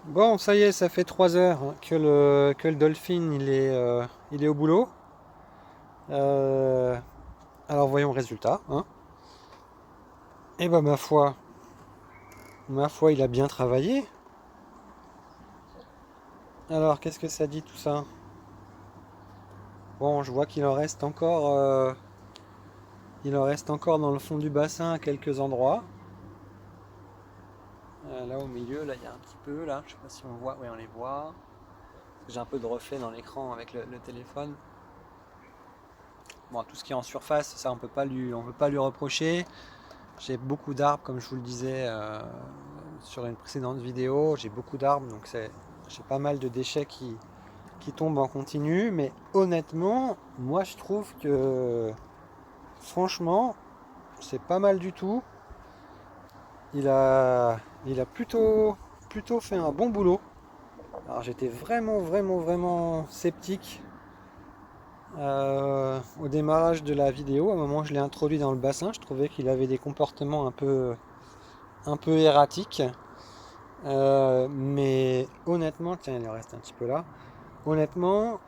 Bon, ça y est, ça fait 3 heures hein, que le Dolphin il est au boulot. Euh, alors voyons le résultat, hein. Et ben ma foi, il a bien travaillé. Alors qu'est-ce que ça dit tout ça? Bon, je vois il en reste encore dans le fond du bassin à quelques endroits. Là au milieu, là il y a un petit peu, là, je sais pas si on voit, oui on les voit. J'ai un peu de reflet dans l'écran avec le téléphone. Bon, tout ce qui est en surface, ça on peut pas lui reprocher. J'ai beaucoup d'arbres, comme je vous le disais sur une précédente vidéo. J'ai beaucoup d'arbres, donc j'ai pas mal de déchets qui tombent en continu. Mais honnêtement, moi je trouve que franchement, c'est pas mal du tout. Il a, il a plutôt fait un bon boulot. Alors j'étais vraiment sceptique au démarrage de la vidéo. À un moment, je l'ai introduit dans le bassin. Je trouvais qu'il avait des comportements un peu erratiques. Mais honnêtement, tiens, il en reste un petit peu là. Honnêtement,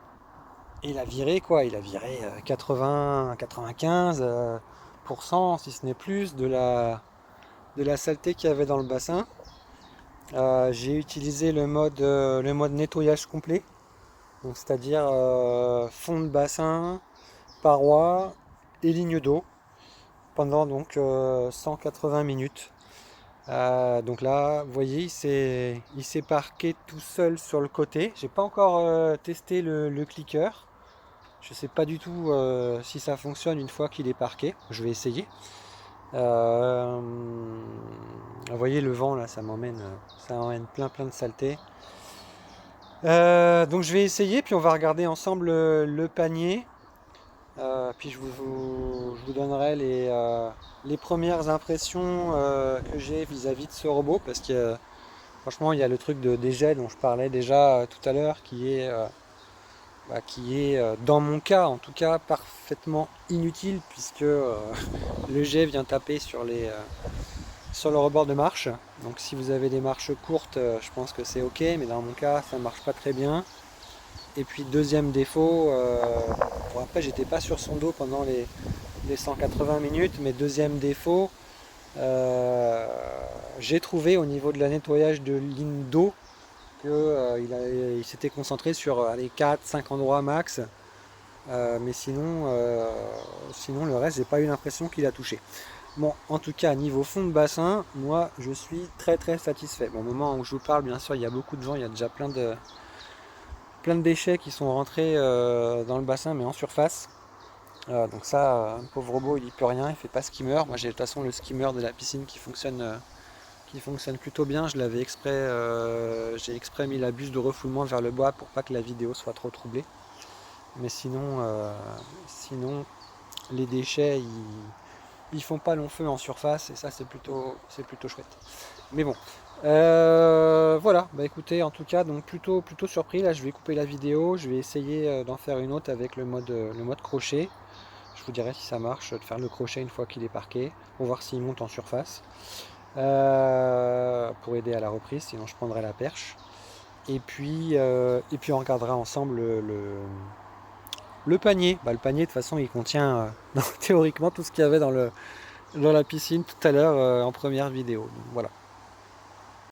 il a viré quoi? Il a viré 80, 95 si ce n'est plus, de la saleté qu'il y avait dans le bassin. J'ai utilisé le mode nettoyage complet, donc c'est-à-dire fond de bassin, parois et ligne d'eau pendant donc 180 minutes. Donc là, vous voyez, il s'est parqué tout seul sur le côté. J'ai pas encore testé le clicker. Je sais pas du tout si ça fonctionne une fois qu'il est parqué. Je vais essayer. Vous voyez le vent là, ça m'emmène plein de saleté. Donc je vais essayer, puis on va regarder ensemble le panier. Puis je vous donnerai les premières impressions que j'ai vis-à-vis de ce robot, parce que franchement, il y a le truc de dégel dont je parlais déjà tout à l'heure qui est dans mon cas en tout cas parfaitement inutile, puisque le jet vient taper sur le rebord de marche. Donc si vous avez des marches courtes, je pense que c'est ok, mais dans mon cas ça marche pas très bien. Et puis deuxième défaut, bon après j'étais pas sur son dos pendant les 180 minutes, mais deuxième défaut, euh, j'ai trouvé au niveau de la nettoyage de ligne d'eau qu'il s'était concentré sur les 4-5 endroits max. Mais sinon le reste, j'ai pas eu l'impression qu'il a touché. Bon, en tout cas, niveau fond de bassin, moi je suis très satisfait. Bon, au moment où je vous parle, bien sûr, il y a beaucoup de gens, il y a déjà plein de déchets qui sont rentrés dans le bassin, mais en surface. Donc ça, un pauvre robot, il y peut rien, il fait pas skimmer. Moi j'ai de toute façon le skimmer de la piscine qui fonctionne plutôt bien. J'ai exprès mis la bûche de refoulement vers le bas pour pas que la vidéo soit trop troublée. Mais sinon les déchets, ils font pas long feu en surface, et ça c'est plutôt chouette. Mais bon, voilà. Bah écoutez, en tout cas, donc plutôt surpris. Là, je vais couper la vidéo, je vais essayer d'en faire une autre avec le mode crochet. Je vous dirai si ça marche de faire le crochet une fois qu'il est parqué, pour voir s'il monte en surface. Pour aider à la reprise, sinon je prendrai la perche. Et puis on regardera ensemble le panier. Bah, le panier, de toute façon, il contient théoriquement tout ce qu'il y avait dans la piscine tout à l'heure en première vidéo. Donc, voilà.